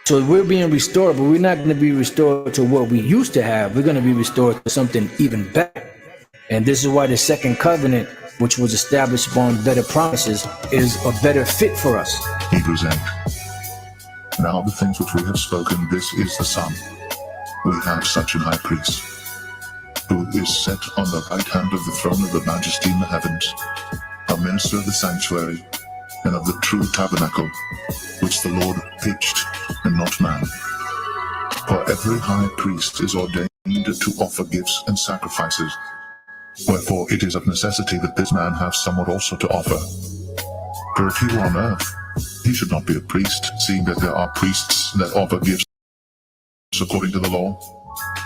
So we're being restored, but we're not going to be restored to what we used to have. We're going to be restored to something even better. And this is why the second covenant, which was established upon better promises, is a better fit for us. Hebrews 8. Now the things which we have spoken, this is the sum. We have such an high priest, who is set on the right hand of the throne of the majesty in the heavens, a minister of the sanctuary, and of the true tabernacle, which the Lord pitched, and not man. For every high priest is ordained to offer gifts and sacrifices, wherefore it is of necessity that this man have somewhat also to offer. For if he were on earth, he should not be a priest, seeing that there are priests that offer gifts according to the law,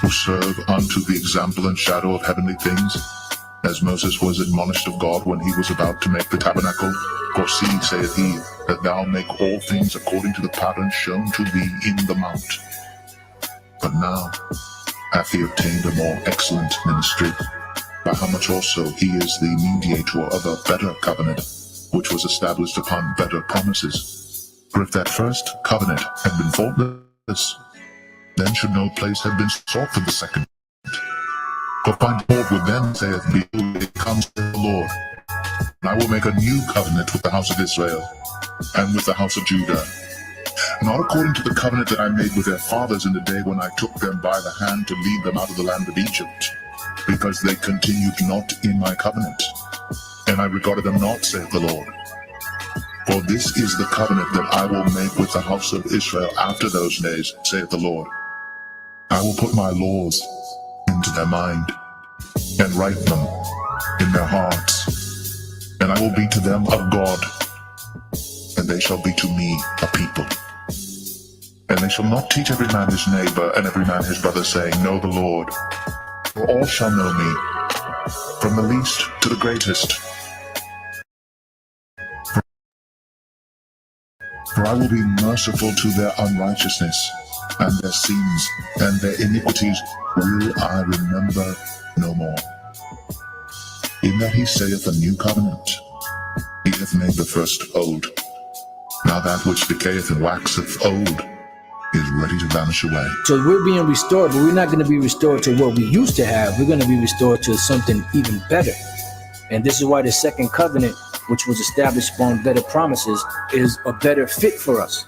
who serve unto the example and shadow of heavenly things, as Moses was admonished of God when he was about to make the tabernacle. For see, saith he, that thou make all things according to the pattern shown to thee in the mount. But now hath he obtained a more excellent ministry, by how much also he is the mediator of a better covenant, which was established upon better promises. For if that first covenant had been faultless, then should no place have been sought for the second. For find fault with them, saith, behold, it comes from the Lord, and I will make a new covenant with the house of Israel, and with the house of Judah, not according to the covenant that I made with their fathers in the day when I took them by the hand to lead them out of the land of Egypt, because they continued not in my covenant, and I regarded them not, saith the Lord. For this is the covenant that I will make with the house of Israel after those days, saith the Lord. I will put my laws into their mind, and write them in their hearts, and I will be to them a God, and they shall be to me a people. And they shall not teach every man his neighbor, and every man his brother, saying, Know the Lord. For all shall know me, from the least to the greatest. For I will be merciful to their unrighteousness, and their sins, and their iniquities will I remember no more. In that he saith a new covenant, he hath made the first old. Now that which decayeth and waxeth old is ready to vanish away. So we're being restored, but we're not going to be restored to what we used to have. We're going to be restored to something even better. And this is why the second covenant, which was established upon better promises, is a better fit for us.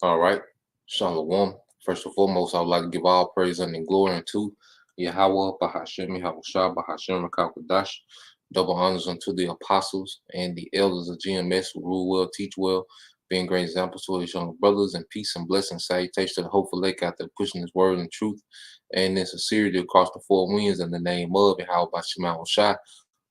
All right. Shalom. First and foremost, I would like to give all praise and glory unto Yahweh, Bahashem, Yahushua, Bahashem, Rakakadash. Double honors unto the apostles and the elders of GMS who rule well, teach well, being great examples to his young brothers, and peace and blessings, salutation to the hopeful lake after pushing his word and truth and in sincerity across the four winds in the name of Yahweh, Bahashem, Yahushua,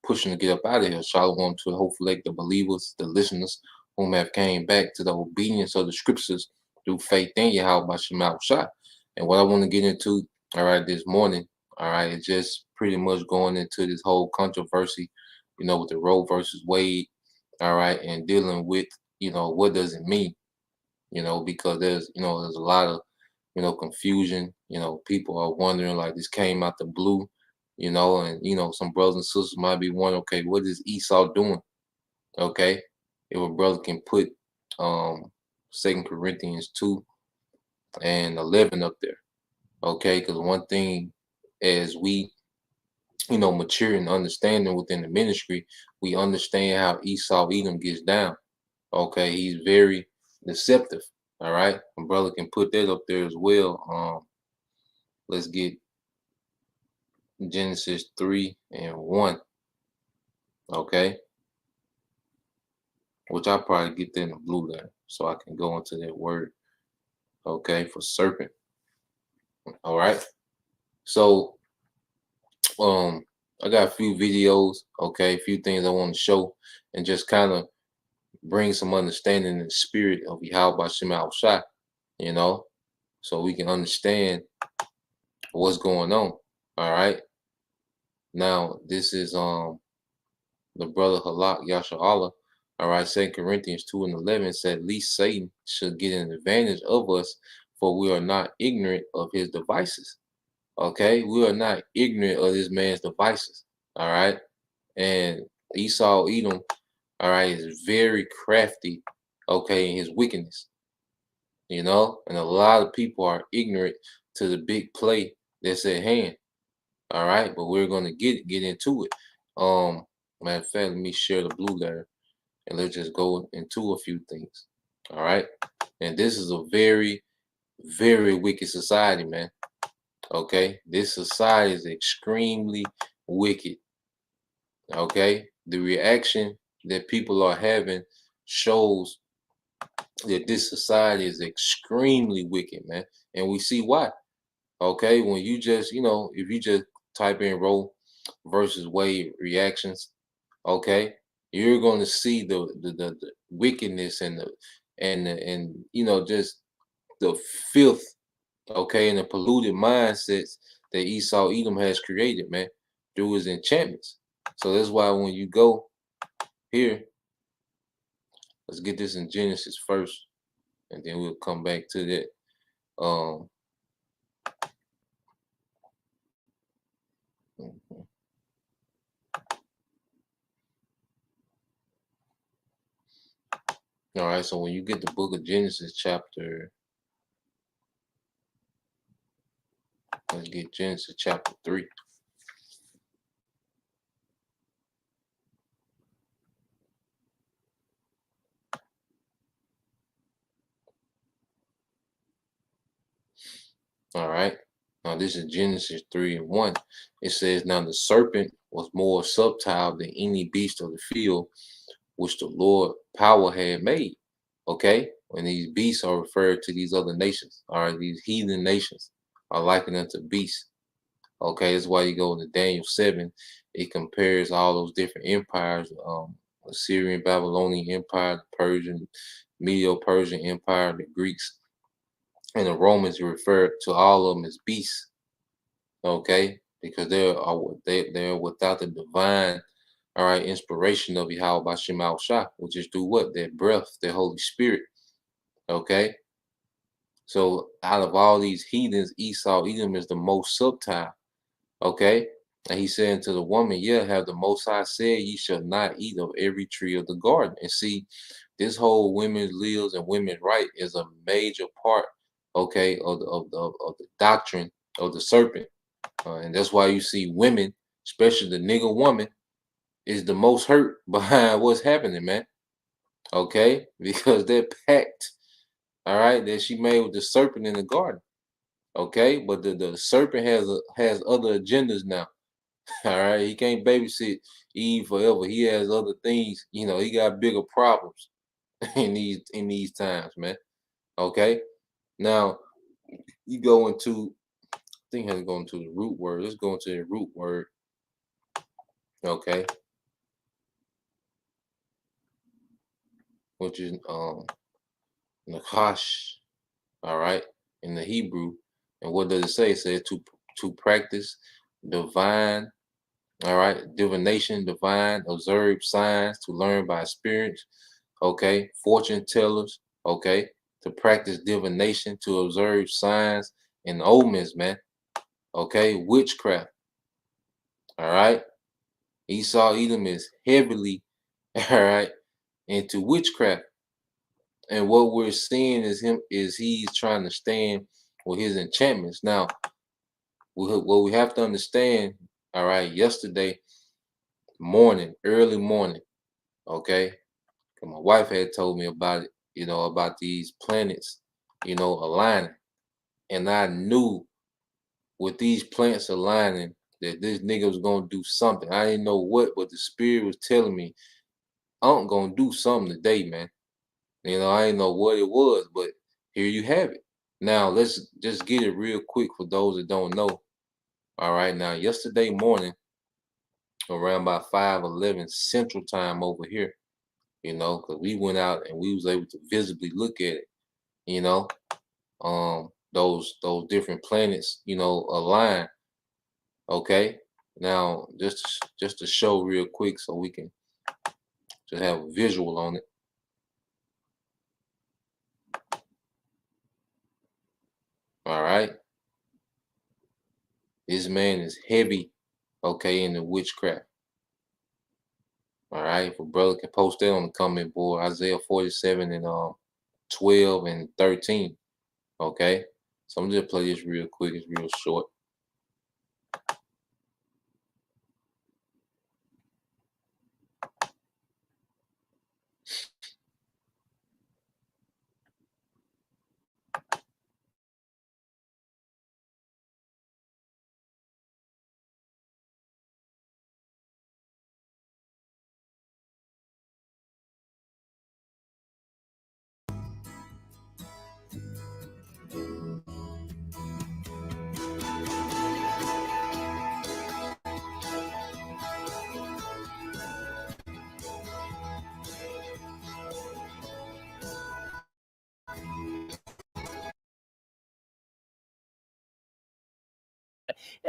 pushing to get up out of here. Shalom to the hopeful lake, the believers, the listeners, whom have came back to the obedience of the scriptures through faith in Yahweh Bashem Shah. And what I want to get into, all right, this morning, all right, is just pretty much going into this whole controversy, with the Roe versus Wade, all right, and dealing with, what does it mean, because there's a lot of, confusion, people are wondering, like, this came out the blue, and, some brothers and sisters might be wondering, okay, what is Esau doing? Okay, if a brother can put 2 Corinthians 2 and 11 up there, okay? Because one thing, as we mature and understanding within the ministry, we understand how Esau Edom gets down. Okay, he's very deceptive. All right, my brother can put that up there as well. Let's get Genesis 3:1. Okay, which I'll probably get that in the blue letter so I can go into that word. Okay, for serpent. All right, so I got a few videos. Okay, a few things I want to show and just kind of bring some understanding in the spirit of Yahweh Shema Shai, so we can understand what's going on. All right. Now, this is the brother Halak Yasha Allah. All right, 2 Corinthians 2:11 said, least Satan should get an advantage of us, for we are not ignorant of his devices. Okay, we are not ignorant of this man's devices. All right. And Esau Edom, all right, is very crafty, okay, in his wickedness. And a lot of people are ignorant to the big play that's at hand. All right, but we're gonna get into it. Matter of fact, let me share the blue letter and let's just go into a few things. All right, and this is a very, very wicked society, man. Okay, this society is extremely wicked. Okay, the reaction that people are having shows that this society is extremely wicked, man, and we see why. Okay, when you just, if you just type in Roe versus Wade reactions, okay, you're going to see the wickedness and just the filth, okay, and the polluted mindsets that Esau Edom has created, man, through his enchantments. So that's why when you go here, let's get this in Genesis first, and then we'll come back to that. Mhm. All right, so when you get the book of Genesis let's get Genesis chapter 3. All right. Now this is Genesis 3:1. It says, now the serpent was more subtle than any beast of the field which the Lord power had made. Okay. When these beasts are referred to these other nations, all right, these heathen nations are likened unto beasts. Okay, that's why you go into Daniel 7. It compares all those different empires, Assyrian, Babylonian Empire, the Persian, Medo-Persian Empire, the Greeks, and the Romans refer to all of them as beasts. Okay, because they're without the divine, all right, inspiration of Yahweh Bashim Al Shah, which is through what? Their breath, their Holy Spirit. Okay. So out of all these heathens, Esau Edom is the most subtle. Okay. And he said to the woman, yeah, have the Most High said, ye shall not eat of every tree of the garden. And see, this whole women's lives and women's right is a major part, okay, of the doctrine of the serpent. And that's why you see women, especially the nigger woman, is the most hurt behind what's happening, man. Okay, because they're packed, all right, that she made with the serpent in the garden. Okay, but the serpent has other agendas now. All right, he can't babysit Eve forever. He has other things. He got bigger problems in these times, man. Okay, now you go into, I think I have to go into the root word. Let's go into the root word. Okay, which is nakash. All right, in the Hebrew. And what does it say? It says to practice divine, all right, divination, divine, observe signs, to learn by experience, okay, fortune tellers, okay, to practice divination, to observe signs and omens, man, okay, witchcraft, all right. Esau Edom is heavily, all right, into witchcraft. And what we're seeing is he's trying to stand with his enchantments. Now, what we have to understand, All right, yesterday morning, early morning. Okay, 'cause my wife had told me about it. About these planets. Aligning, and I knew with these plants aligning that this nigga was gonna do something. I didn't know what, but the spirit was telling me I'm gonna do something today, man. I didn't know what it was, but here you have it. Now let's just get it real quick for those that don't know. All right, now yesterday morning, around about 5:11 Central Time over here, because we went out and we was able to visibly look at it. You know, those different planets, align. Okay, now just to show real quick so we can just have a visual on it. All right, this man is heavy, okay, in the witchcraft. All right, if a brother can post that on the comment board, Isaiah 47 and 12 and 13. Okay, so I'm just play this real quick. It's real short.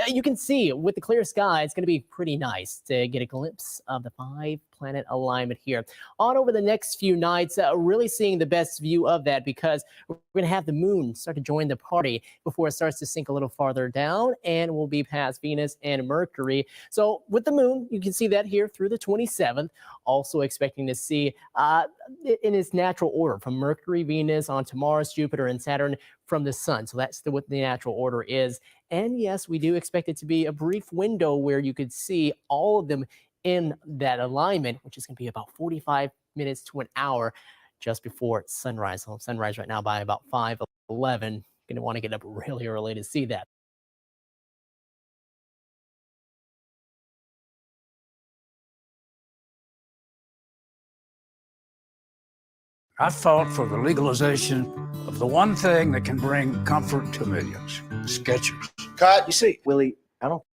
You can see with the clear sky, it's going to be pretty nice to get a glimpse of the 5-planet alignment here. On over the next few nights, really seeing the best view of that because we're going to have the moon start to join the party before it starts to sink a little farther down, and we'll be past Venus and Mercury. So with the moon, you can see that here through the 27th. Also expecting to see in its natural order from Mercury, Venus, onto Mars, Jupiter, and Saturn from the sun. So that's what the natural order is. And yes, we do expect it to be a brief window where you could see all of them in that alignment, which is going to be about 45 minutes to an hour just before sunrise. So sunrise right now by about 5:11. Going to want to get up really early to see that. I fought for the legalization of the one thing that can bring comfort to millions, Skechers. Cut. You see, Willie, I don't.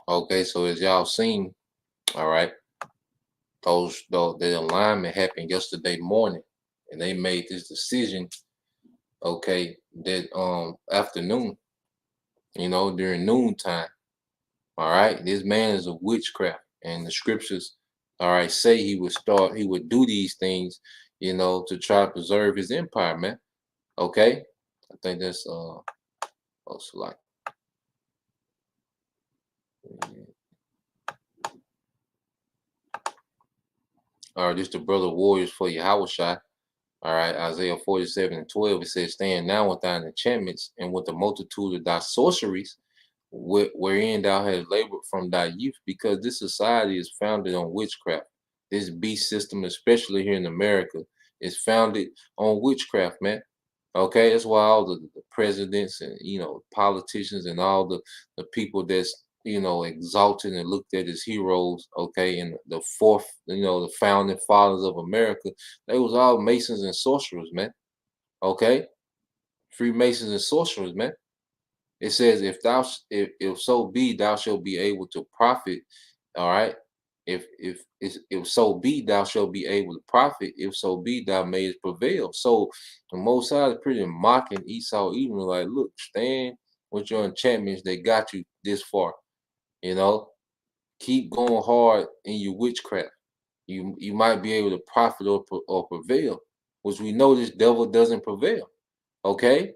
Okay, so as y'all seen, all right, the alignment happened yesterday morning, and they made this decision, okay, that afternoon, during noontime. All right, this man is a witchcraft, and the scriptures, all right, say he would do these things, to try to preserve his empire, man. Okay, I think that's also like. All right, this the brother warriors for Yahushua. All right, Isaiah 47 and 12, it says, stand now with thine enchantments and with the multitude of thy sorceries, wherein thou hast labored from thy youth, because this society is founded on witchcraft. This beast system, especially here in America, is founded on witchcraft, man. Okay, that's why all the presidents and politicians and all the people that's exalted and looked at as heroes, okay, and the fourth, the founding fathers of America, they was all Masons and sorcerers, man. Okay, Freemasons and sorcerers, man. It says, if so be, thou shalt be able to profit. All right. If so be, thou shalt be able to profit. If so be, thou mayest prevail. So the Most High is pretty mocking Esau, even like, look, stand with your enchantments that got you this far. Keep going hard in your witchcraft. You might be able to profit or prevail, which we know this devil doesn't prevail. Okay,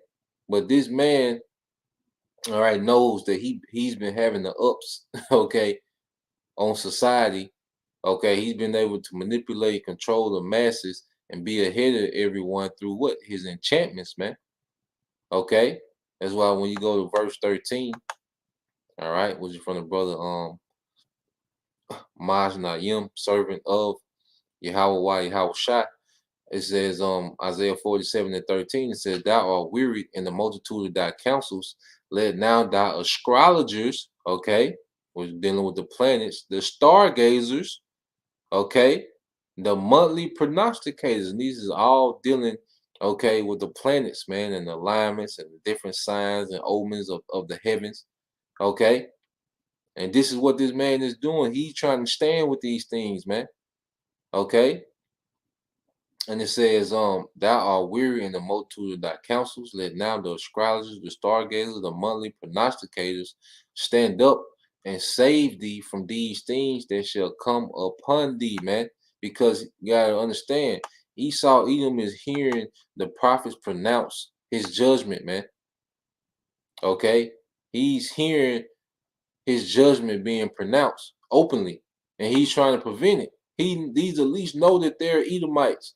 but this man, all right, knows that he's been having the ups, okay, on society, Okay, he's been able to manipulate, control the masses, and be ahead of everyone through what? His enchantments, man. Okay, that's why when you go to verse 13, all right, which is from the brother Maj Nayim, servant of Yahweh Yahweh Shai. It says Isaiah 47:13, it says, Thou art wearied in the multitude of thy counsels, let now thy astrologers, okay, we're dealing with the planets, the stargazers, okay, the monthly prognosticators, and these is all dealing, okay, with the planets, man, and the alignments and the different signs and omens of the heavens, okay. And this is what this man is doing. He's trying to stand with these things, man. Okay. And it says, thou art weary in the multitude of thy counsels. Let now the astrologers, the stargazers, the monthly prognosticators stand up and save thee from these things that shall come upon thee, man. Because you gotta understand, Esau Edom is hearing the prophets pronounce his judgment, man. Okay. He's hearing his judgment being pronounced openly, and he's trying to prevent it. These at least know that they're Edomites.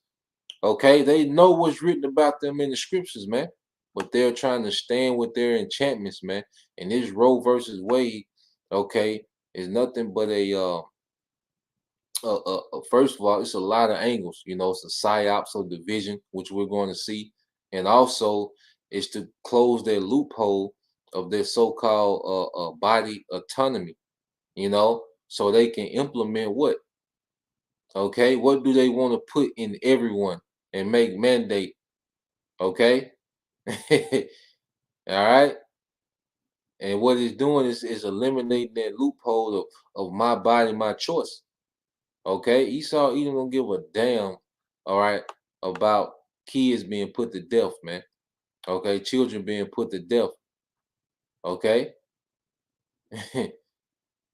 Okay, they know what's written about them in the scriptures, man. But they're trying to stand with their enchantments, man. And this Roe versus Wade, okay, is nothing but first of all, it's a lot of angles. You know, it's a psyops of division, which we're going to see, and also it's to close their loophole of their so-called body autonomy. You know, so they can implement what? Okay, what do they want to put in everyone and make mandate? Okay. All right. And what it's doing is eliminating that loophole of my body, my choice. Okay. Esau even gonna give a damn, all right, about kids being put to death, man. Okay, children being put to death. Okay. Man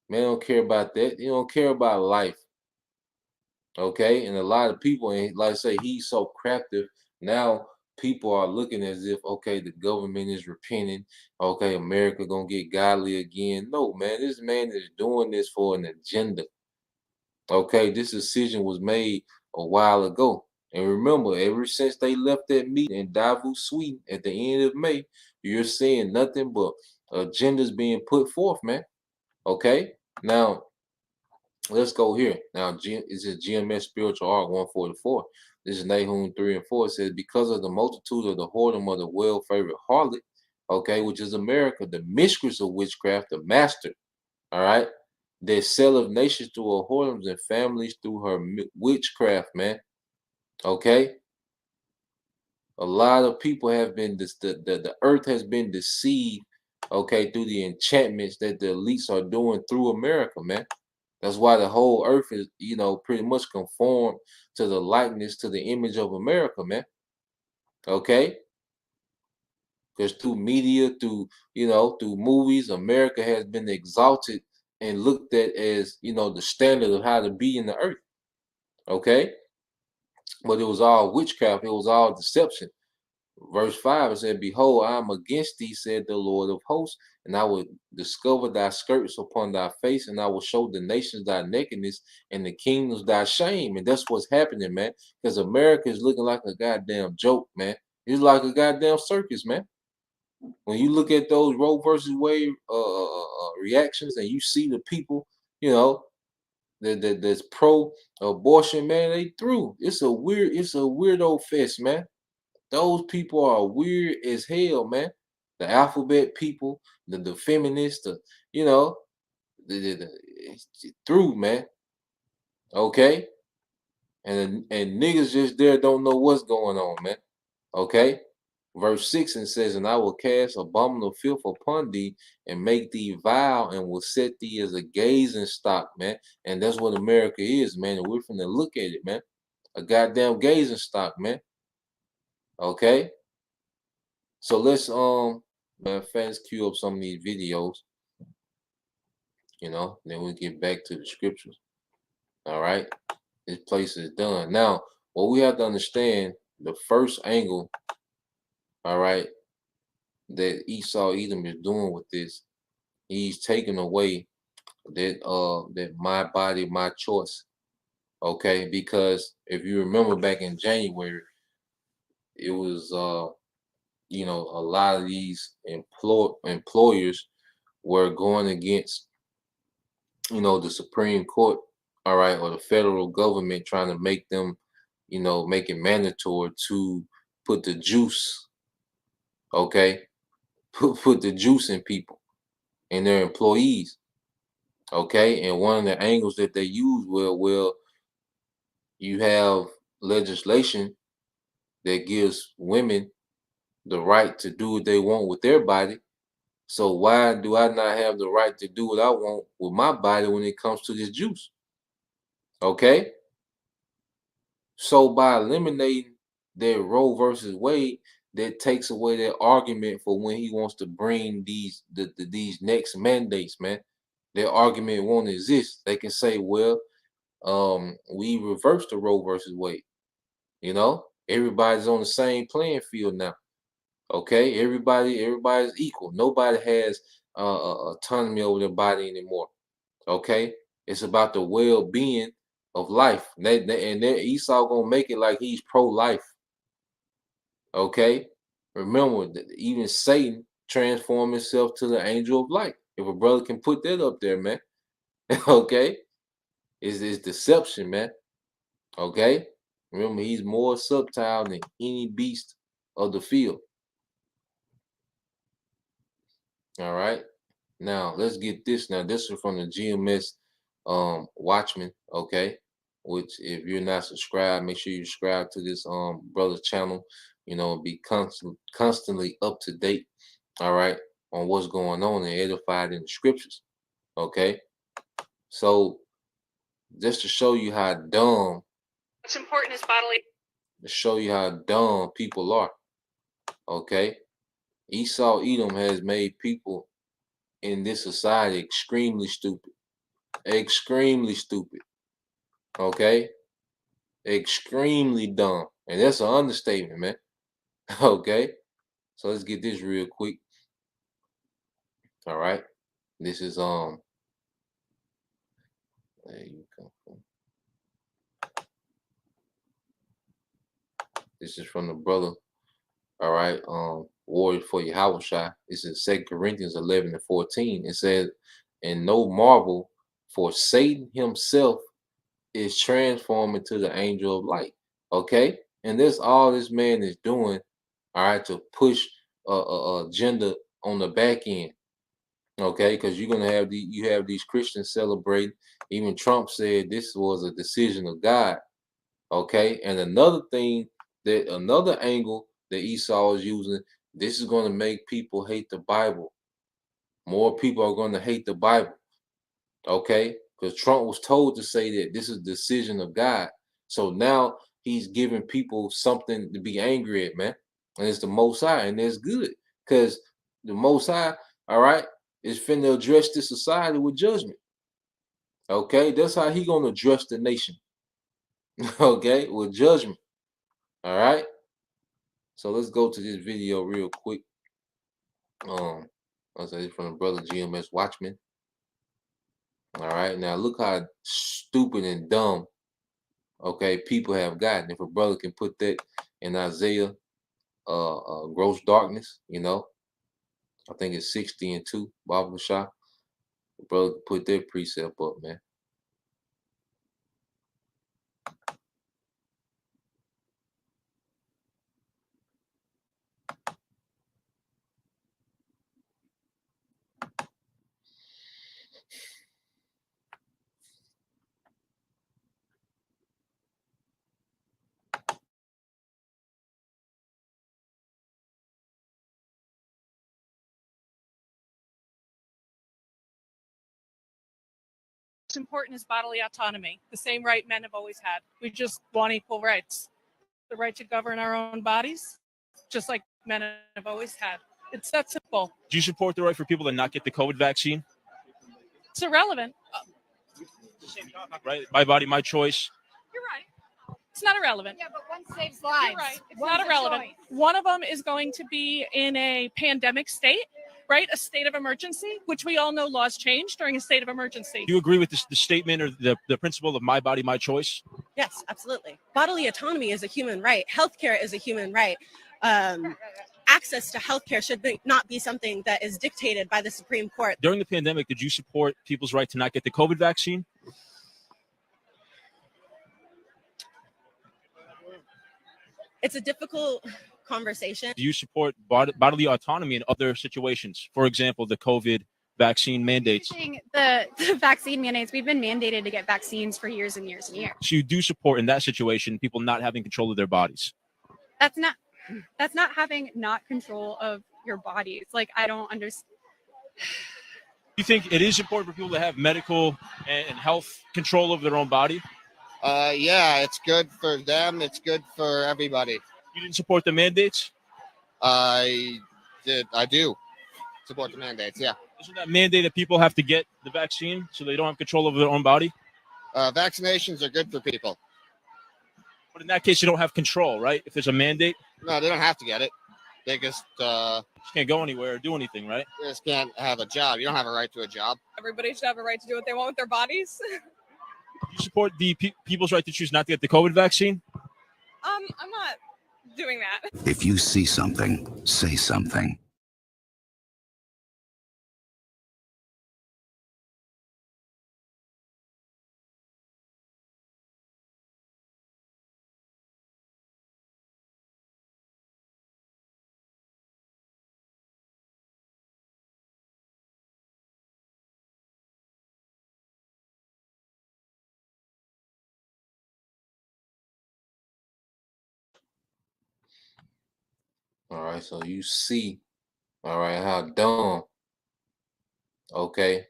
don't care about that. He don't care about life. Okay. And a lot of people, and like I say, he's so crafty. Now people are looking as if, okay, the government is repenting. Okay, America gonna get godly again. No, man, this man is doing this for an agenda. Okay, this decision was made a while ago. And remember, ever since they left that meeting in Davos, Sweden at the end of May, you're seeing nothing but agendas being put forth, man. Okay. Now let's go here. Now, is it GMS Spiritual Art 144? This is Nahum 3 and 4. It says, because of the multitude of the whoredom of the well-favored harlot, okay, which is America, the mistress of witchcraft, the master, all right, that selleth nations through her whoredoms and families through her witchcraft, man. Okay. A lot of people have been, the earth has been deceived, okay, through the enchantments that the elites are doing through America, man. That's why the whole earth is, you know, pretty much conformed to the likeness, to the image of America, man. Okay? Because through media, through, you know, through movies, America has been exalted and looked at as, you know, the standard of how to be in the earth. Okay? But it was all witchcraft, it was all deception. Verse 5, it said, behold, I am against thee, said the Lord of hosts, and I will discover thy skirts upon thy face, and I will show the nations thy nakedness and the kingdoms thy shame. And that's what's happening, man. Because America is looking like a goddamn joke, man. It's like a goddamn circus, man. When you look at those Roe versus Wade reactions, and you see the people, you know, that's pro-abortion, man, they through. It's a weirdo fest, man. Those people are weird as hell, man. The alphabet people, the feminists, you know, through, man. Okay, and niggas just there don't know what's going on, man. Okay. Verse 6 and says, and I will cast abominable filth upon thee and make thee vile and will set thee as a gazing stock, man. And that's what America is, man. And we're finna look at it, man. A goddamn gazing stock, man. Okay. So let's fans queue up some of these videos, you know, then we'll get back to the scriptures. All right. This place is done. Now, what we have to understand, the first angle, all right, that Esau Edom is doing with this, he's taking away that my body, my choice. Okay, because if you remember back in January, it was you know, a lot of these employers were going against, you know, the Supreme Court, all right, or the federal government trying to make them, you know, make it mandatory to put the juice, okay, put the juice in people and their employees, okay. And one of the angles that they use, well, you have legislation that gives women the right to do what they want with their body. So why do I not have the right to do what I want with my body when it comes to this juice? Okay. So by eliminating their Roe versus Wade, that takes away their argument for when he wants to bring these next mandates, man. Their argument won't exist. They can say, well, we reversed the Roe versus Wade. You know, everybody's on the same playing field now. Okay, everybody's equal. Nobody has autonomy over their body anymore. Okay, it's about the well-being of life. And Esau gonna make it like he's pro-life. Okay, remember that even Satan transformed himself to the angel of light. If a brother can put that up there, man, okay, it's deception, man. Okay, remember he's more subtle than any beast of the field. All right. Now let's get this. Now this is from the GMS Watchman, okay? Which if you're not subscribed, make sure you subscribe to this brother's channel, you know, be constantly up to date, all right, on what's going on and edified in the scriptures. Okay. So just to show you how dumb, what's important is bodily. to show you how dumb people are. Okay. Esau Edom has made people in this society extremely stupid. Extremely stupid. Okay? Extremely dumb. And that's an understatement, man. Okay? So let's get this real quick. All right. This is there you go. This is from the brother. All right. Warrior for Yahushua. This is 2 Corinthians 11:14. It says, and no marvel, for Satan himself is transformed into the angel of light. Okay, and that's all this man is doing. All right, to push a agenda on the back end. Okay, because you're gonna have these Christians celebrating. Even Trump said this was a decision of God. Okay, and another angle that Esau is using. This is going to make people hate the Bible. More people are going to hate the Bible. Okay, because Trump was told to say that this is a decision of God. So now he's giving people something to be angry at, man. And it's the Most High, and that's good. Because the Most High, all right, is finna address this society with judgment. Okay, that's how he gonna address the nation. Okay, with judgment. All right. So let's go to this video real quick. I'll say from the brother GMS Watchman. All right, now look how stupid and dumb, okay, people have gotten. If a brother can put that in Isaiah, gross darkness, you know, I think it's 60:2, Bible Shah. The brother can put that precept up, man. What's important is bodily autonomy, the same right men have always had. We just want equal rights. The right to govern our own bodies, just like men have always had. It's that simple. Do you support the right for people to not get the COVID vaccine? It's irrelevant. Right? My body, my choice. You're right. It's not irrelevant. Yeah, but one saves lives. You're right. It's One's not a irrelevant. choice. One of them is going to be in a pandemic state, right? A state of emergency, which we all know laws change during a state of emergency. Do you agree with this, the statement or the principle of my body, my choice? Yes, absolutely. Bodily autonomy is a human right. Healthcare is a human right. Access to healthcare should not be something that is dictated by the Supreme Court. During the pandemic, did you support people's right to not get the COVID vaccine? It's a difficult conversation. Do you support bodily autonomy in other situations? For example, the COVID vaccine mandates. The vaccine mandates, we've been mandated to get vaccines for years and years and years. So you do support in that situation people not having control of their bodies. That's not having not control of your bodies. Like, I don't understand. You think it is important for people to have medical and health control of their own body? Yeah, it's good for them. It's good for everybody. You didn't support the mandates? I do support the mandates. Yeah. Isn't that mandate that people have to get the vaccine so they don't have control over their own body? Vaccinations are good for people. But in that case, you don't have control, right? If there's a mandate? No, they don't have to get it. They just can't go anywhere or do anything, right? They just can't have a job. You don't have a right to a job. Everybody should have a right to do what they want with their bodies. Do you support the people's right to choose not to get the COVID vaccine? I'm not doing that. If you see something, say something. All right, so you see, all right, how dumb, okay,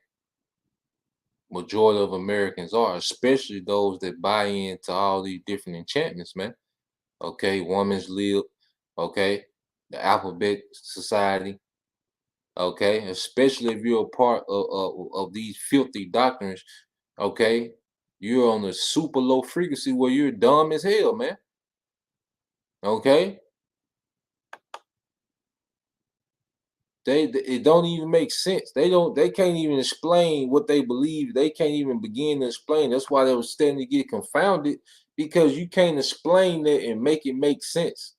majority of Americans are, especially those that buy into all these different enchantments, man. Okay, woman's lib, okay, the alphabet society, okay, especially if you're a part of these filthy doctrines, okay, you're on a super low frequency where you're dumb as hell, man. Okay. It don't even make sense. They can't even explain what they believe. They can't even begin to explain. That's why they were starting to get confounded, because you can't explain it and make it make sense.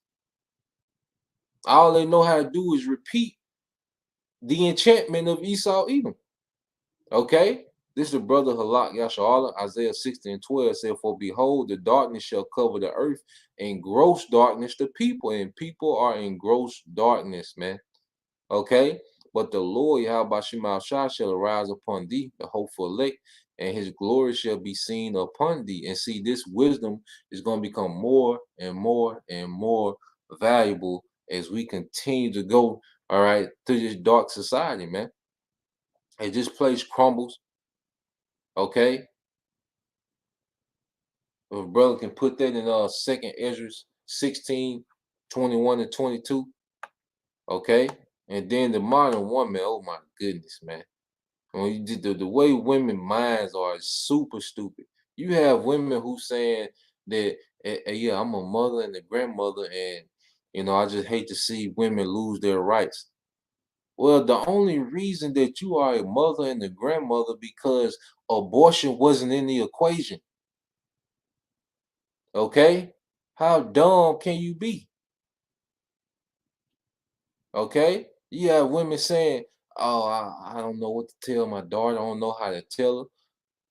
All they know how to do is repeat the enchantment of Esau Edom. Okay? This is the brother Halak Yasharallah, Isaiah 60:12 said, "For behold, the darkness shall cover the earth, and gross darkness the people." And people are in gross darkness, man. Okay, but the Lord Yahweh Shema Shah shall arise upon thee, the hopeful elect, and his glory shall be seen upon thee. And see, this wisdom is going to become more and more and more valuable as we continue to go, all right, through this dark society, man. As this place crumbles, okay. If a brother can put that in 2nd Ezra 16:21-22, okay. And then the modern woman, oh my goodness, man. When you did the way women minds are super stupid. You have women who saying that, yeah, I'm a mother and a grandmother, and I just hate to see women lose their rights. Well, the only reason that you are a mother and a grandmother because abortion wasn't in the equation. Okay? How dumb can you be? Okay? You have women saying, "Oh, I don't know what to tell my daughter. I don't know how to tell her."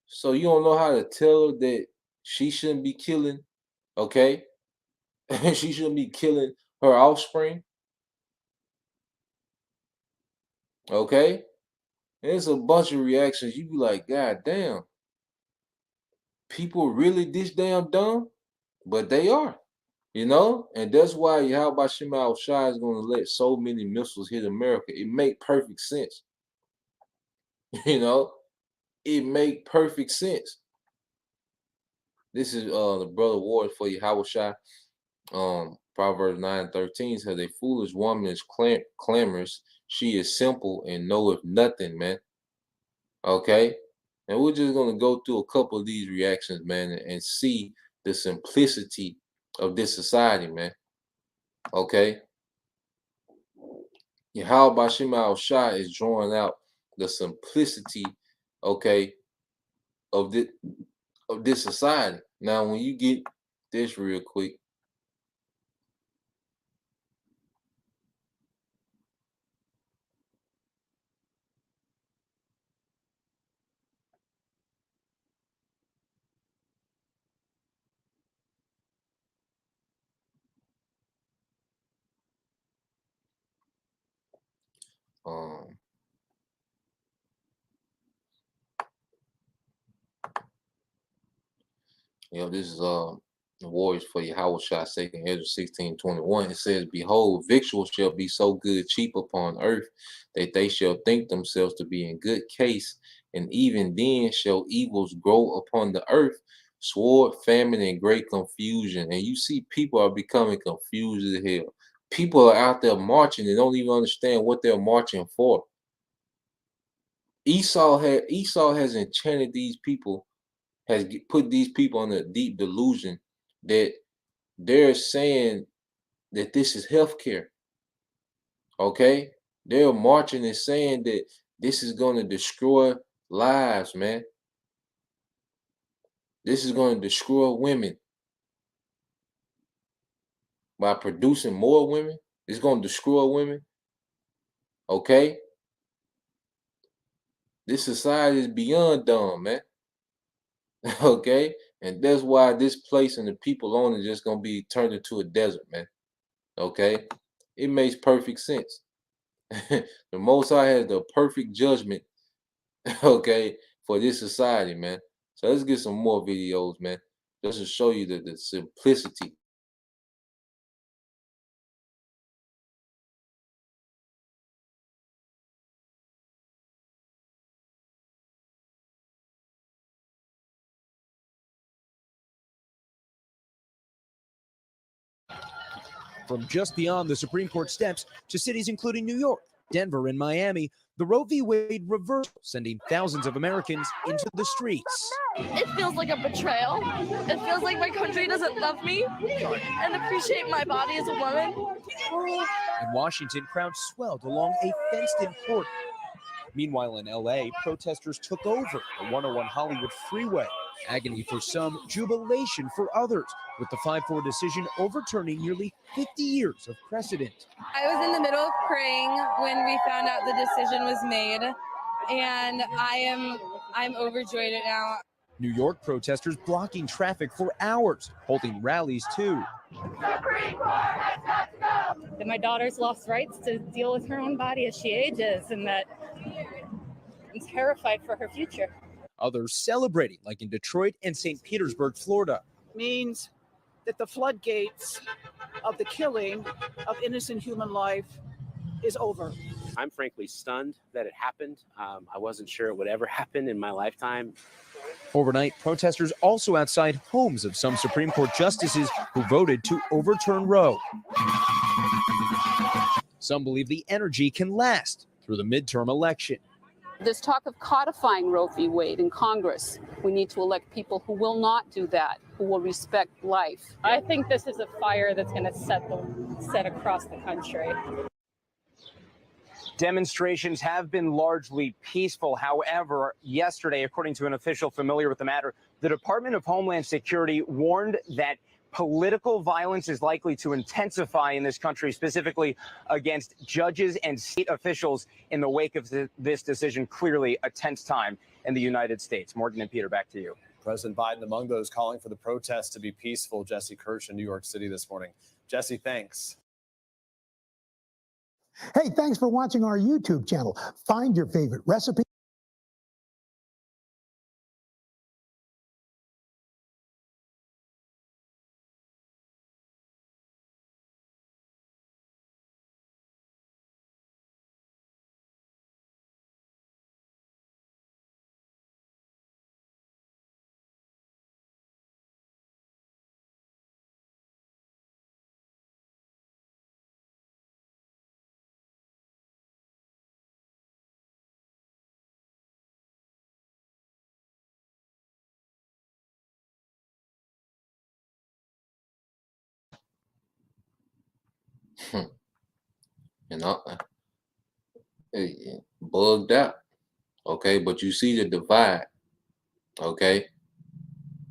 So you don't know how to tell her that she shouldn't be killing, okay? She shouldn't be killing her offspring, okay? There's a bunch of reactions. You be like, God damn, people really this damn dumb? But they are, And that's why Yahweh Shema Shai is going to let so many missiles hit America. It make perfect sense. It make perfect sense. This is the brother Ward for Yahweh Shai. Proverbs 9:13 says, "A foolish woman is clamorous. She is simple and knoweth nothing," man. Okay? And we're just going to go through a couple of these reactions, man, and see the simplicity of this society, man. Okay? Yahweh Bashim Shah is drawing out the simplicity, okay, of this society. Now, when you get this real quick, um, this is the warriors for Yahweh Shah second Ezra 16:21. It says, "Behold, victuals shall be so good cheap upon earth that they shall think themselves to be in good case, and even then shall evils grow upon the earth, sword, famine, and great confusion." And you see, people are becoming confused as hell. People are out there marching and don't even understand what they're marching for. Esau has enchanted these people, has put these people in a deep delusion that they're saying that this is healthcare. Okay, they're marching and saying that this is going to destroy lives, man. This is going to destroy women by producing more women. It's going to destroy women. Okay, this society is beyond dumb, man. Okay, and that's why this place and the people on it just gonna be turned into a desert, man. Okay, it makes perfect sense. The Most High has the perfect judgment, okay, for this society, man. So let's get some more videos, man, just to show you the simplicity. From just beyond the Supreme Court steps to cities including New York, Denver, and Miami, the Roe v. Wade reversal sending thousands of Americans into the streets. It feels like a betrayal. It feels like my country doesn't love me and appreciate my body as a woman. In Washington, crowds swelled along a fenced-in court. Meanwhile, in LA, protesters took over the 101 Hollywood freeway. Agony for some, jubilation for others, with the 5-4 decision overturning nearly 50 years of precedent. I was in the middle of praying when we found out the decision was made, and I'm overjoyed now. New York protesters blocking traffic for hours, holding rallies too. That my daughter's lost rights to deal with her own body as she ages, and that I'm terrified for her future. Others celebrating, like in Detroit and St. Petersburg, Florida. Means that the floodgates of the killing of innocent human life is over. I'm frankly stunned that it happened. I wasn't sure it would ever happen in my lifetime. Overnight, protesters also outside homes of some Supreme Court justices who voted to overturn Roe. Some believe the energy can last through the midterm election. There's talk of codifying Roe v. Wade in Congress. We need to elect people who will not do that, who will respect life. I think this is a fire that's going to set across the country. Demonstrations have been largely peaceful. However, yesterday, according to an official familiar with the matter, the Department of Homeland Security warned that political violence is likely to intensify in this country, specifically against judges and state officials in the wake of this decision. Clearly a tense time in the United States. Morgan and Peter, back to you. President Biden among those calling for the protests to be peaceful. Jesse Kirsch in New York City this morning. Jesse, thanks. Hey, thanks for watching our YouTube channel. Find your favorite recipe. And bugged out. Okay, but you see the divide. Okay,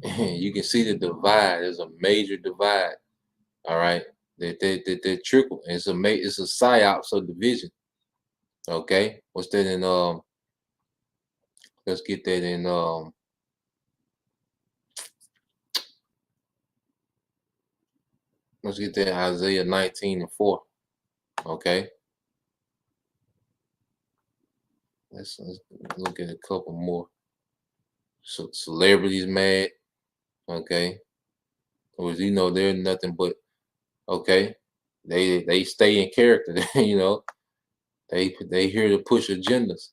you can see the divide. There's a major divide. All right, that trickle. It's a psyops of division. Okay, what's that in let's get that in let's get that in Isaiah 19:4. Okay, let's look at a couple more. So celebrities mad. Okay, because they're nothing but okay. They stay in character. They here to push agendas.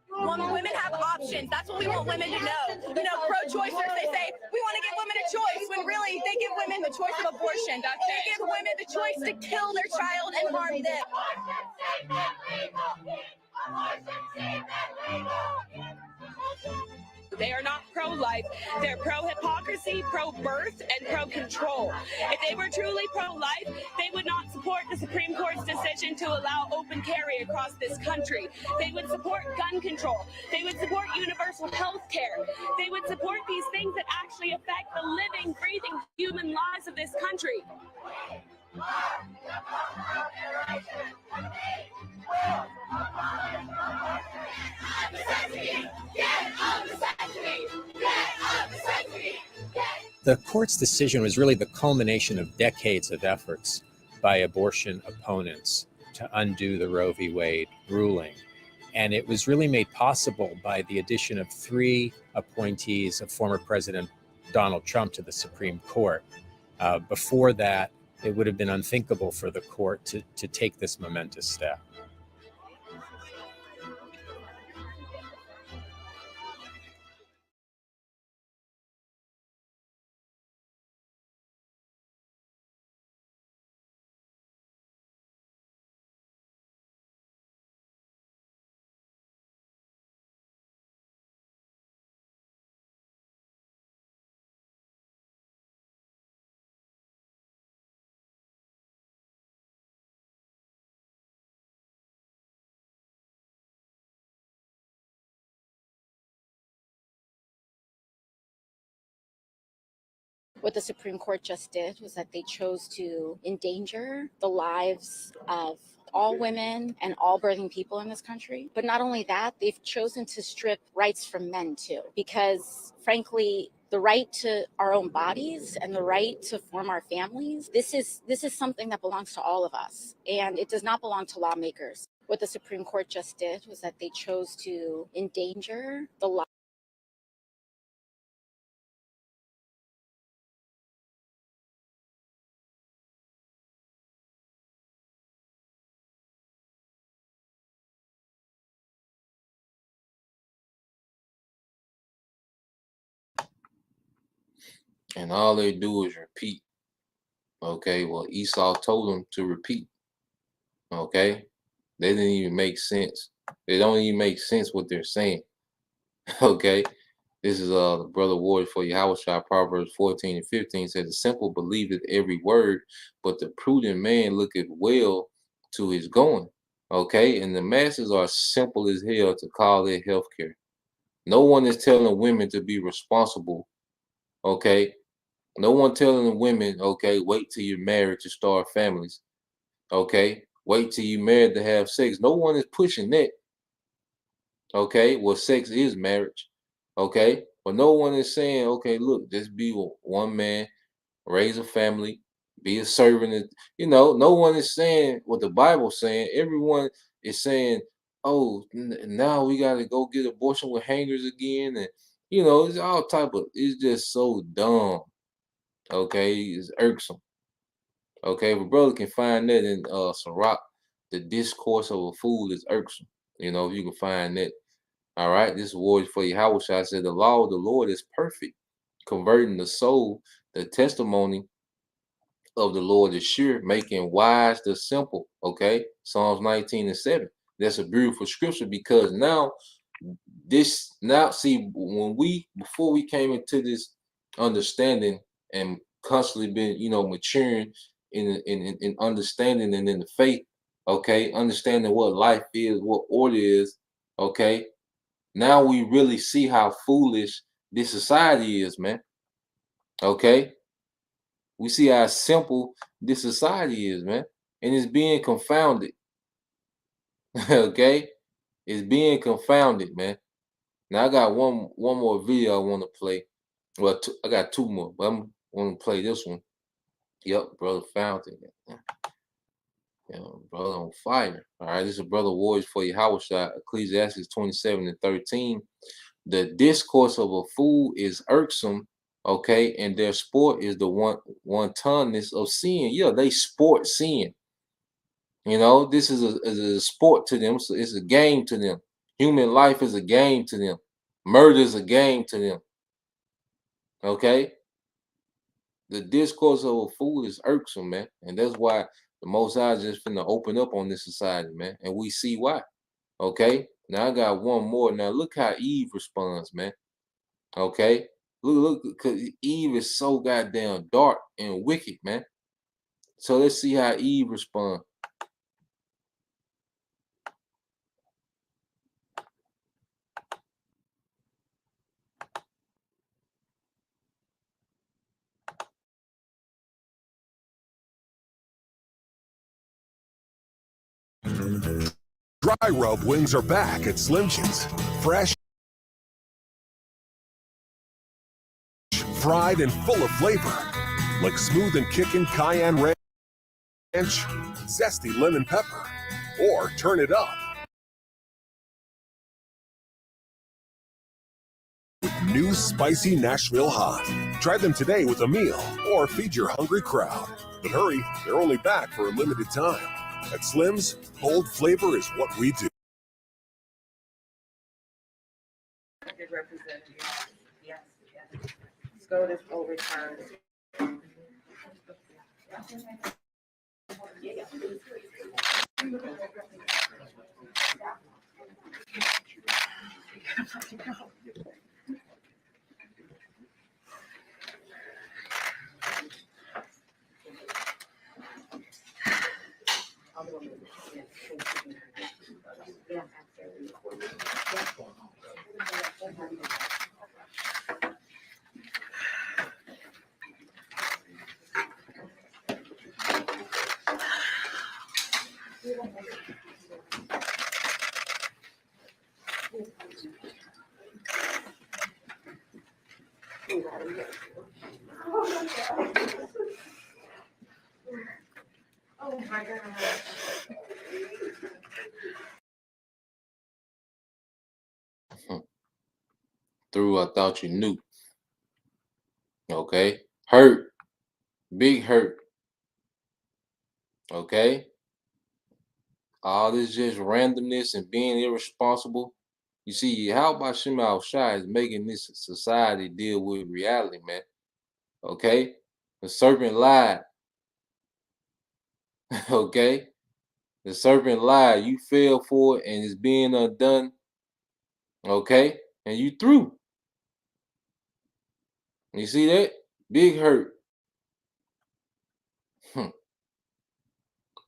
When women have options, that's what we want women to know. Pro-choicers, they say, we want to give women a choice, when really they give women the choice of abortion. They give women the choice to kill their child and harm them. They are not pro-life. They're pro-hypocrisy, pro-birth, and pro-control. If they were truly pro-life, they would not support the Supreme Court's decision to allow open carry across this country. They would support gun control. They would support universal health care. They would support these things that actually affect the living, breathing human lives of this country. The court's decision was really the culmination of decades of efforts by abortion opponents to undo the Roe v. Wade ruling. And it was really made possible by the addition of 3 appointees of former President Donald Trump to the Supreme Court. Before that, it would have been unthinkable for the court to take this momentous step. What the Supreme Court just did was that they chose to endanger the lives of all women and all birthing people in this country. But not only that, they've chosen to strip rights from men too, because frankly, the right to our own bodies and the right to form our families, this is something that belongs to all of us, and it does not belong to lawmakers. What the Supreme Court just did was that they chose to endanger the lives. And all they do is repeat. Okay, well, Esau told them to repeat. Okay, they didn't even make sense. They don't even make sense what they're saying. Okay, this is the brother Ward for Yahushua. Proverbs 14:15 says, "The simple believeth every word, but the prudent man looketh well to his going." Okay, and the masses are simple as hell to call their health care. No one is telling women to be responsible. Okay, no one telling the women, okay, wait till you're married to start families. Okay, wait till you're married to have sex. No one is pushing that. Okay, well, sex is marriage. Okay, but no one is saying, okay, look, just be one man, raise a family, be a servant. No one is saying what the Bible's saying. Everyone is saying, oh, now we got to go get abortion with hangers again. And, it's all type of, it's just so dumb. okay, is irksome. Okay, if a brother can find that in Sirach, the discourse of a fool is irksome. You know, if you can find that. All right, this word for Yahweh Shai said, the law of the Lord is perfect, converting the soul. The testimony of the Lord is sure, making wise the simple. Okay, Psalms 19:7. That's a beautiful scripture because now see, before we came into this understanding and constantly been, maturing in understanding and in the faith, okay, understanding what life is, what order is, okay. Now we really see how foolish this society is, man. Okay, we see how simple this society is, man, and it's being confounded. Okay, it's being confounded, man. Now I got one more video I want to play. Well, I got two more, but I'm want to play this one. Yep, brother found it. Yeah, brother on fire. All right, this is Brother Warriors for Yahweh Shai, Ecclesiastes 27:13. The discourse of a fool is irksome, okay, and their sport is the wantonness of sin. Yeah, they sport sin. You know, this is a sport to them. So it's a game to them. Human life is a game to them. Murder is a game to them. Okay? The discourse of a fool is irksome, man. And that's why the Most High is just finna open up on this society, man. And we see why. Okay? Now I got one more. Now look how Eve responds, man. Okay? Look, because Eve is so goddamn dark and wicked, man. So let's see how Eve responds. Dry rub wings are back at Slim Chickens. Fresh, fried, and full of flavor. Like smooth and kicking cayenne ranch, zesty lemon pepper, or turn it up with new spicy Nashville hot. Try them today with a meal or feed your hungry crowd. But hurry, they're only back for a limited time. At Slim's, bold flavor is what we do. Yes. SCOTUS will return. Oh my God. Through I thought you knew. Okay. Hurt. Big hurt. Okay. All this just randomness and being irresponsible. You see, how about Shema Shai is making this society deal with reality, man. Okay. The serpent lied. Okay. The serpent lied. You fell for it and it's being undone. Okay. And you through. You see that? Big hurt.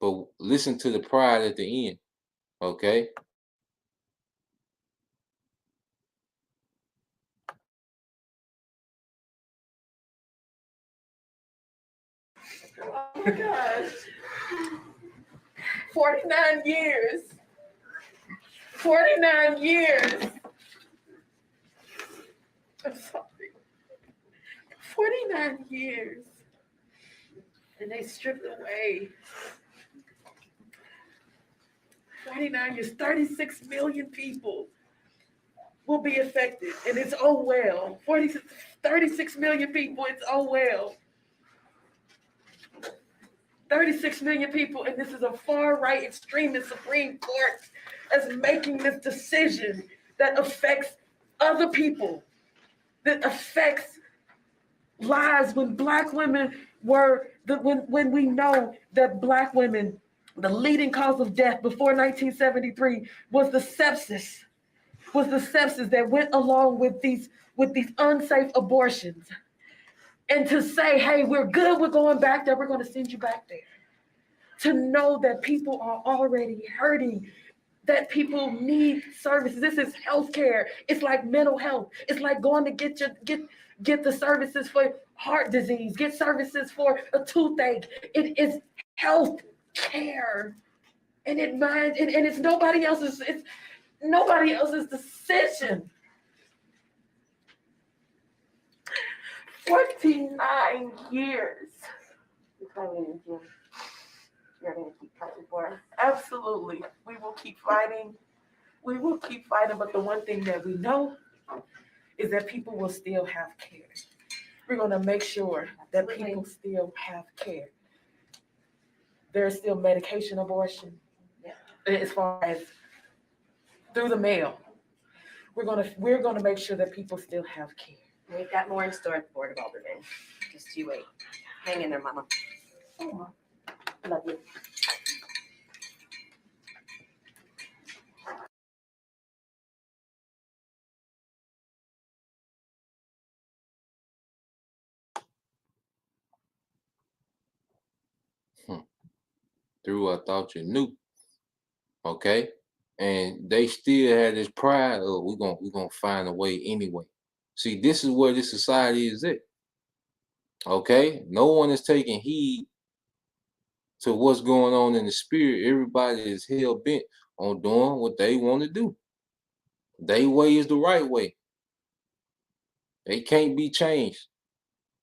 But listen to the pride at the end. Okay. Oh my gosh. 49 years. 49 years. I'm sorry. 49 years. And they stripped away. 49 years, 36 million people will be affected. And it's oh well. 36 million people, it's oh well. 36 million people, and this is a far-right extremist Supreme Court that's making this decision that affects other people, that affects lives. When Black women when we know that Black women, the leading cause of death before 1973 was the sepsis that went along with these unsafe abortions. And to say, hey, we're good, we're going back there, we're going to send you back there. To know that people are already hurting, that people need services. This is healthcare. It's like mental health. It's like going to get the services for heart disease, get services for a toothache. It is health care. And it's nobody else's decision. 49 years. You're going to keep fighting for us. Absolutely. We will keep fighting. We will keep fighting. But the one thing that we know is that people will still have care. We're going to make sure that people still have care. There's still medication abortion. As far as through the mail. We're going to make sure that people still have care. We've got more in store at the Board of Aldermen. Just you wait. Hang in there, Mama. Oh, love you. Drew, I thought you knew. Okay? And they still had this pride of we're gonna find a way anyway. See, this is where this society is at. Okay? No one is taking heed to what's going on in the spirit. Everybody is hell bent on doing what they want to do. Their way is the right way. They can't be changed.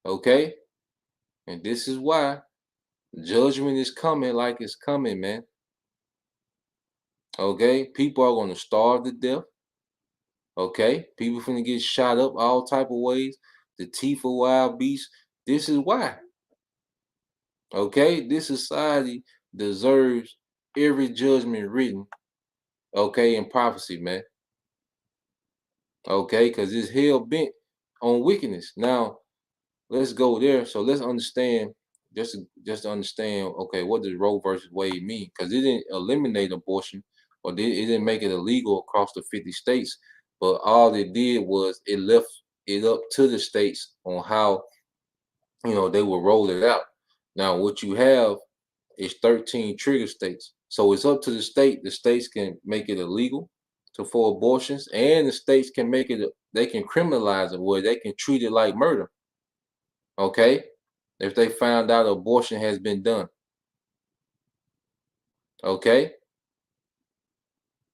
Okay? And this is why judgment is coming like it's coming, man. Okay? People are going to starve to death. Okay? People finna get shot up all type of ways. The teeth of wild beasts. This is why. Okay? This society deserves every judgment written, okay, in prophecy, man. Okay? Because it's hell bent on wickedness. Now, let's go there. So let's understand, just to understand, okay, what does Roe versus Wade mean? Because it didn't eliminate abortion, or it didn't make it illegal across the 50 states. But all it did was it left it up to the states on how, they will roll it out. Now, what you have is 13 trigger states. So it's up to the state. The states can make it illegal for abortions, and the states can make it, they can criminalize it where they can treat it like murder. Okay? If they found out abortion has been done. Okay?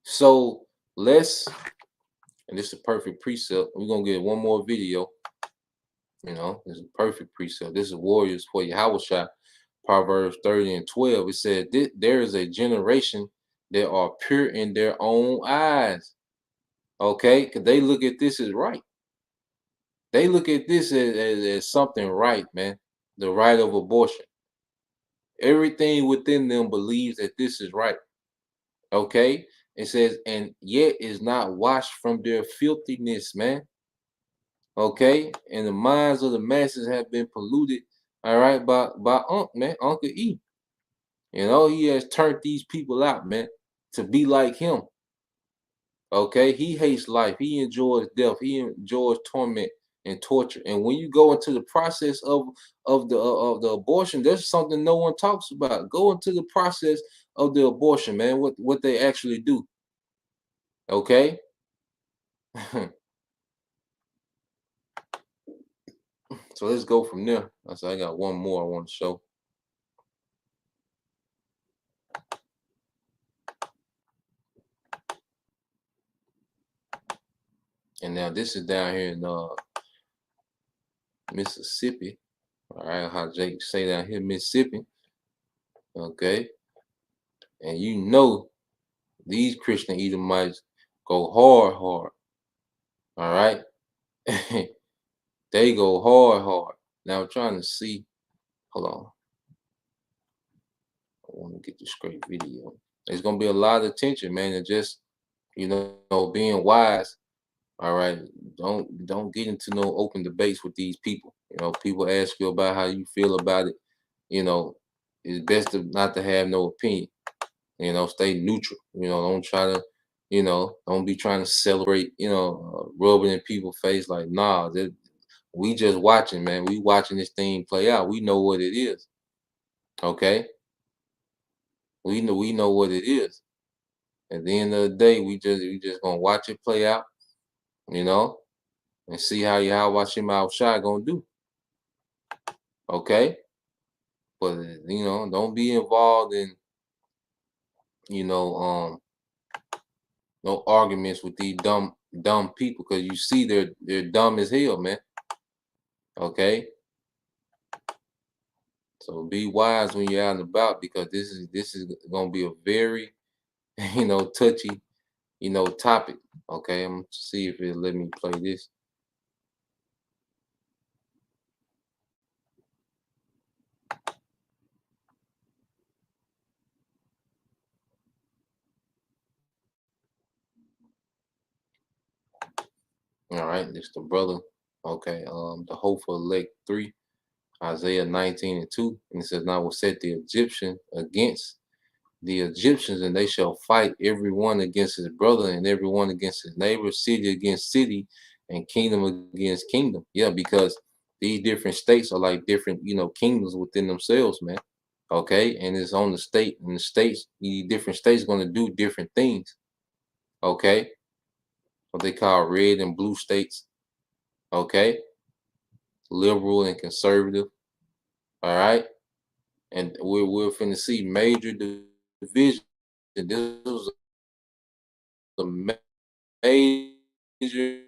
So and this is a perfect precept. We're going to get one more video. This is a perfect precept. This is Warriors for Yahushua, Proverbs 30 and 12. It said, there is a generation that are pure in their own eyes. Okay? Because they look at this as right. They look at this as something right, man. The right of abortion. Everything within them believes that this is right. Okay? It says, and yet is not washed from their filthiness, man. Okay? And the minds of the masses have been polluted, all right, by Uncle E. He has turned these people out, man, to be like him. Okay? He hates life. He enjoys death. He enjoys torment and torture. And when you go into the process of the abortion, there's something no one talks about. Go into the process of the abortion, man, what they actually do. Okay? So let's go from there. I got one more I want to show. And now this is down here in Mississippi. All right, how Jake say down here, Mississippi. Okay. And these Christian Edomites go hard. All right. They go hard. Now I'm trying to see. Hold on. want to get this great video. There's gonna be a lot of attention, man, and just being wise. All right, don't get into no open debates with these people. People ask you about how you feel about it. It's best not to have no opinion. Stay neutral. Don't try to, don't be trying to celebrate. Rubbing in people's face like, nah. We just watching, man. We watching this thing play out. We know what it is. Okay. We know what it is. At the end of the day, we just gonna watch it play out, and see how Hashim Al-Shah gonna do. Okay. But don't be involved in no arguments with these dumb people, because you see they're dumb as hell, man. Okay. So be wise when you're out and about, because this is gonna be a very touchy topic. Okay, I'm gonna see if it'll let me play this. All right, this the brother. Okay, the Hopeful Elect 3, Isaiah 19:2, and it says, "Now will set the Egyptian against the Egyptians, and they shall fight every one against his brother, and every one against his neighbor, city against city, and kingdom against kingdom." Yeah, because these different states are like different, kingdoms within themselves, man. Okay, and it's on the state, and the states, the different states, going to do different things. Okay, what they call red and blue states. Okay, liberal and conservative. All right, and we're finna see major division. This was a major,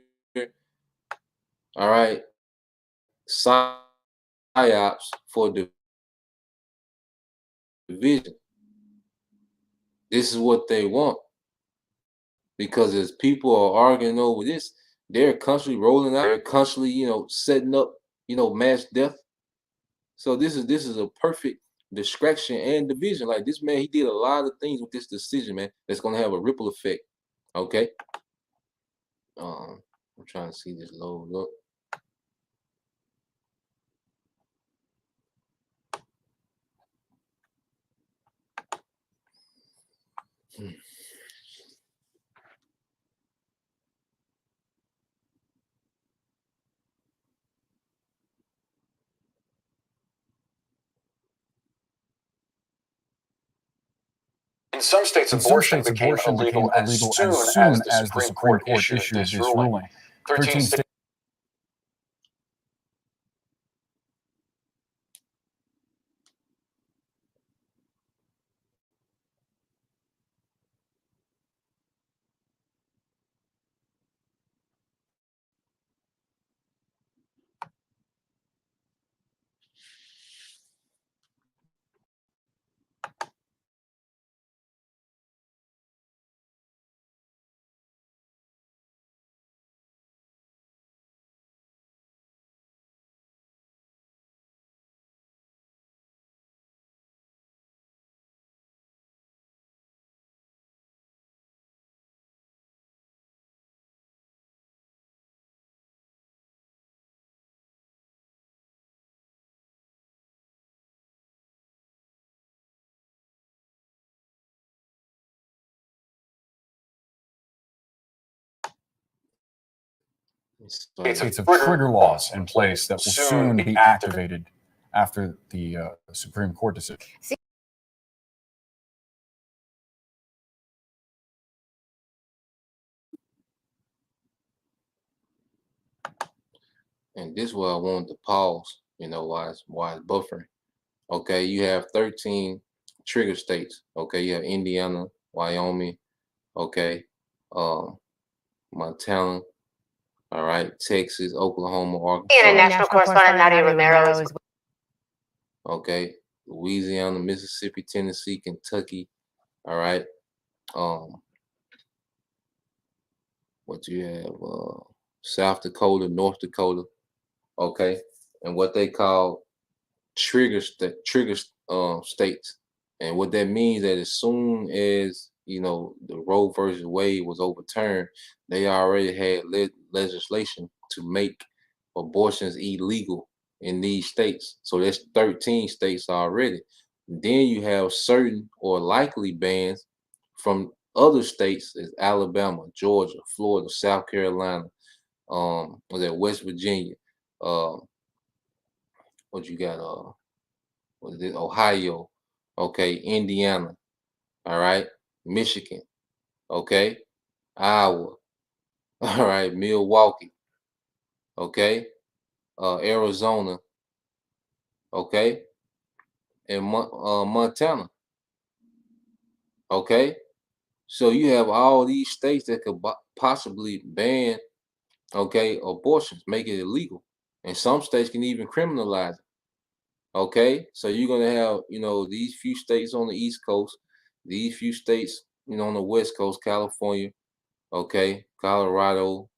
all right, psyops for division. This is what they want, because as people are arguing over this, they're constantly rolling out, they're constantly, setting up, mass death. So this is a perfect distraction and division. Like, this man, he did a lot of things with this decision, man, that's gonna have a ripple effect. Okay. I'm trying to see this load up. In some states, abortion became illegal as soon as the Supreme Court issued this ruling. 13 states. States of trigger laws in place that will soon be activated after the Supreme Court decision. And this is where I wanted to pause, why it's buffering. Okay, you have 13 trigger states. Okay, you have Indiana, Wyoming, okay, Montana, all right, Texas, Oklahoma, Arkansas. International correspondent Nadia Romero is. Okay, Louisiana, Mississippi, Tennessee, Kentucky, all right. What you have? South Dakota, North Dakota, okay, and what they call trigger states. And what that means that as soon as, you know, the Roe versus Wade was overturned, they already had legislation to make abortions illegal in these states. So that's 13 states already. Then you have certain or likely bans from other states as Alabama, Georgia, Florida, South Carolina, was that West Virginia, what you got, what is it, Ohio, okay, Indiana, all right, Michigan, okay, Iowa, all right, Milwaukee, okay, Arizona, okay, and Montana, okay. So you have all these states that could possibly ban, okay, abortions, make it illegal, and some states can even criminalize it. Okay, so you're gonna have, you know, these few states on the East Coast, these few states, you know, on the West Coast, California, okay, Colorado,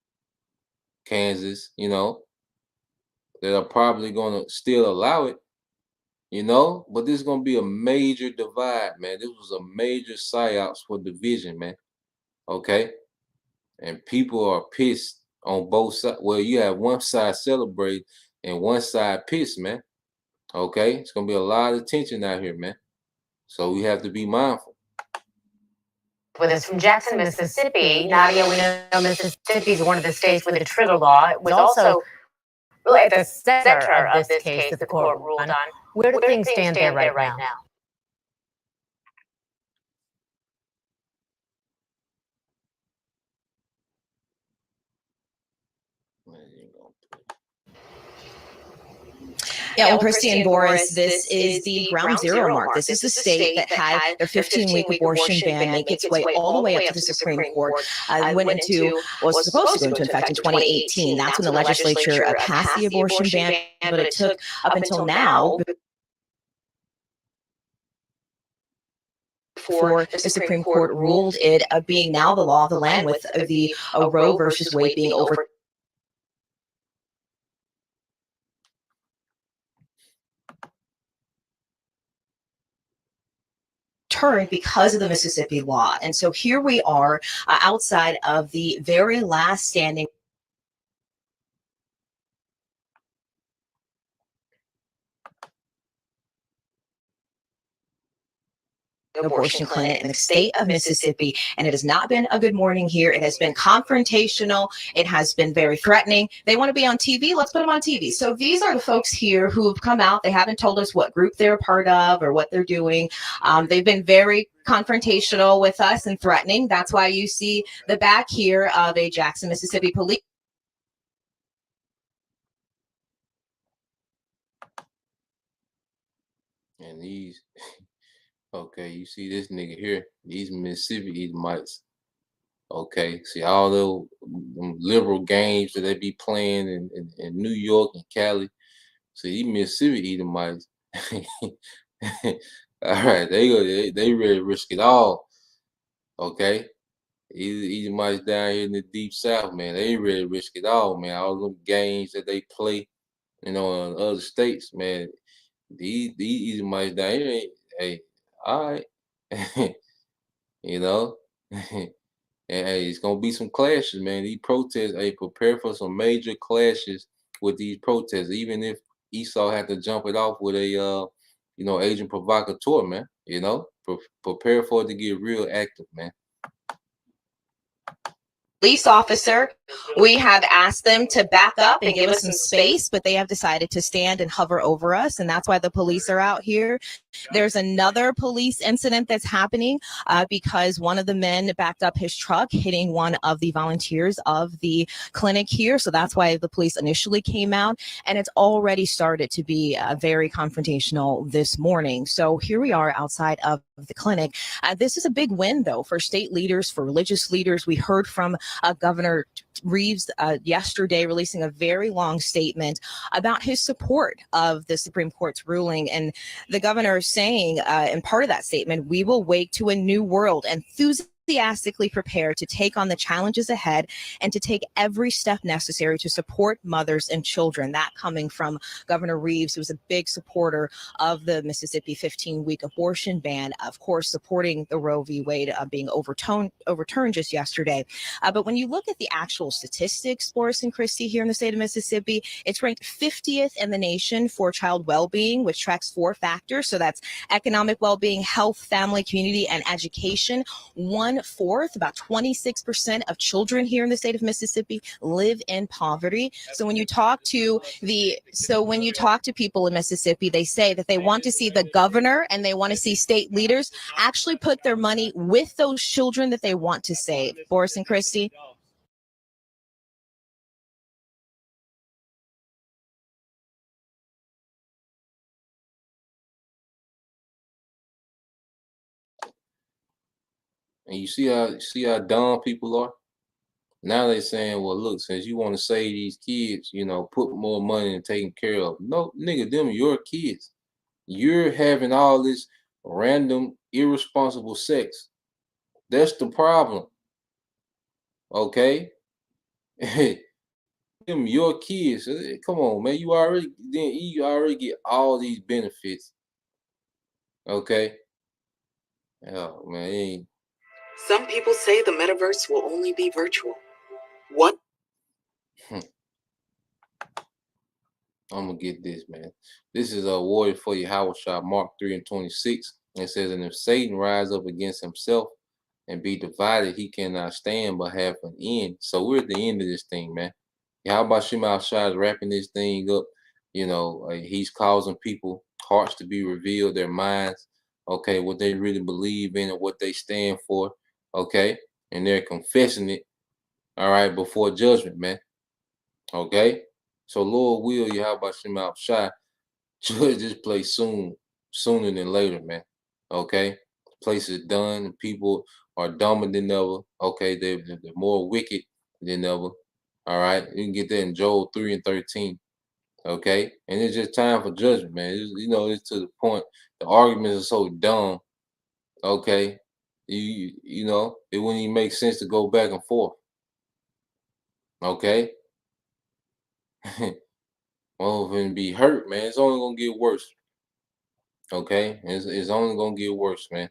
Kansas, you know, that are probably gonna still allow it, you know, but this is gonna be a major divide, man. This was a major psyops for division, man. Okay, and people are pissed on both sides. Well, you have one side celebrate and one side pissed, man. Okay, it's gonna be a lot of tension out here, man. So we have to be mindful. With us from Jackson, Mississippi. Nadia, we know Mississippi is one of the states with a trigger law. It was also really at the center of this case that the court ruled on. Where do things stand there right now? Yeah, well, Christy and Boris, this is the ground zero mark. This is the state that had their 15-week abortion ban make its way all the way up to the Supreme Court. Was supposed to go into effect in 2018. That's when the legislature passed the abortion ban, but it took up until now before the Supreme Court ruled it being now the law of the land, with the Roe versus Wade being overturned. Because of the Mississippi law. And so here we are outside of the very last standing abortion clinic in the state of Mississippi. And it has not been a good morning here. It has been confrontational. It has been very threatening. They want to be on TV. Let's put them on TV. So these are the folks here who have come out. They haven't told us what group they're a part of or what they're doing. They've been very confrontational with us and threatening. That's why you see the back here of a Jackson, Mississippi police. And these, okay, you see this nigga here, these Mississippi Edomites. Okay, see all those liberal games that they be playing in New York and Cali. See, these Mississippi Edomites. All right, they ready to risk it all. Okay, Edomites down here in the deep south, man, they ready to risk it all, man. All them games that they play, you know, in other states, man. These Edomites down here, hey, all right, you know. And hey, it's gonna be some clashes, man. These protests, hey, prepare for some major clashes with these protests. Even if Esau had to jump it off with a, you know, agent provocateur, man. You know, prepare for it to get real active, man. Police officer, we have asked them to back up and give us some space, but they have decided to stand and hover over us, and that's why the police are out here. There's another police incident that's happening because one of the men backed up his truck, hitting one of the volunteers of the clinic here. So that's why the police initially came out, and it's already started to be very confrontational this morning. So here we are outside of the clinic. This is a big win, though, for state leaders, for religious leaders. We heard from Governor Reeves yesterday, releasing a very long statement about his support of the Supreme Court's ruling. And the governor is saying in part of that statement, we will wake to a new world. Enthusiasm enthusiastically prepared to take on the challenges ahead and to take every step necessary to support mothers and children. That coming from Governor Reeves, who was a big supporter of the Mississippi 15-week abortion ban, of course, supporting the Roe v. Wade being overturned just yesterday. But when you look at the actual statistics, Boris and Christy, here in the state of Mississippi, it's ranked 50th in the nation for child well-being, which tracks 4 factors. So that's economic well-being, health, family, community, and education. 1/4, about 26% of children here in the state of Mississippi live in poverty. So when you talk to people in Mississippi, they say that they want to see the governor and they want to see state leaders actually put their money with those children that they want to save. Boris and Christy. And you see how dumb people are? Now they're saying, well, look, since you want to save these kids, you know, put more money in taking care of them. No, nigga, them are your kids. You're having all this random, irresponsible sex. That's the problem. Okay? Them your kids. Come on, man. You already get all these benefits. Okay? Oh man, it ain't. Some people say the metaverse will only be virtual. What? I'm gonna get this, man. This is a warrior for Yahushua, Mark 3:26. It says, and if Satan rise up against himself and be divided, he cannot stand but have an end. So we're at the end of this thing, man. How about Shema Shai is wrapping this thing up? You know, he's causing people hearts to be revealed, their minds, okay, what they really believe in and what they stand for, okay, and they're confessing it, all right, before judgment, man, okay. So Lord will, how about Shema Shai, judge this place sooner than later, man, okay. The place is done. People are dumber than ever, okay. They're more wicked than ever. All right, you can get that in Joel 3:13. Okay, and it's just time for judgment, man. It's to the point. The arguments are so dumb. Okay, you know it wouldn't even make sense to go back and forth. Okay, well, if it be hurt, man, it's only gonna get worse. Okay, it's only gonna get worse, man.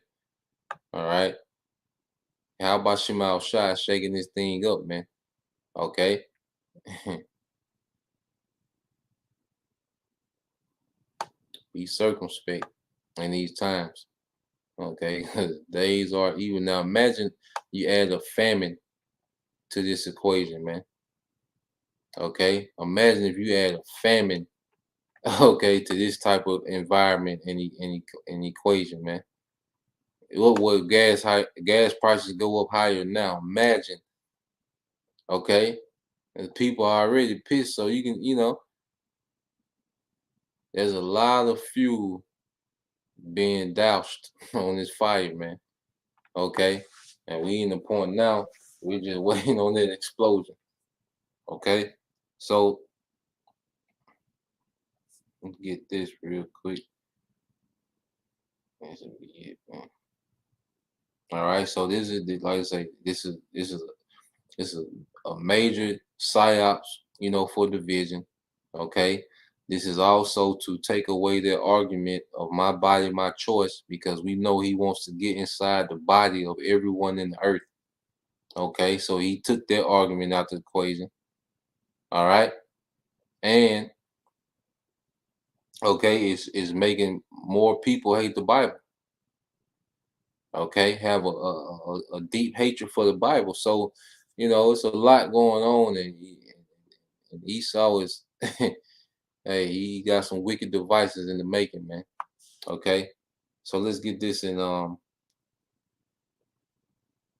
All right. How about Shema Shai shaking this thing up, man? Okay. Be circumspect in these times. Okay, days are evil. Now imagine you add a famine to this equation, man. Okay, imagine if you add a famine, okay, to this type of environment and equation, man. What would gas prices go up higher now? Imagine. Okay, and people are already pissed, so you can, there's a lot of fuel being doused on this fire, man. Okay, and we in the point now, we're just waiting on that explosion. Okay, so let's get this real quick. This will be it, man. All right, so this is like I say, this is a major psyops, for division. Okay, this is also to take away their argument of my body, my choice, because we know he wants to get inside the body of everyone in the earth. Okay, so he took that argument out the equation. All right, and okay, is making more people hate the Bible. Okay, have a deep hatred for the Bible. So, it's a lot going on, and Esau is, hey, he got some wicked devices in the making, man. Okay, so let's get this in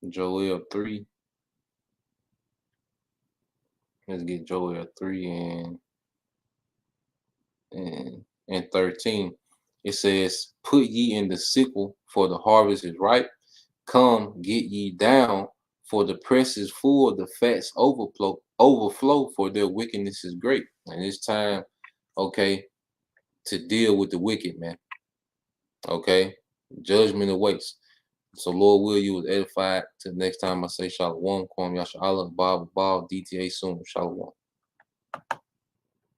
Joel 3. Let's get Joel 3 and 13. It says, put ye in the sickle, for the harvest is ripe. Come, get ye down, for the press is full, the fats overflow, for their wickedness is great. And it's time, okay, to deal with the wicked, man. Okay, judgment awaits. So Lord will, you was edified. Till next time I say shalom, Kwam Yasha Allah, Bob, DTA soon, shalom.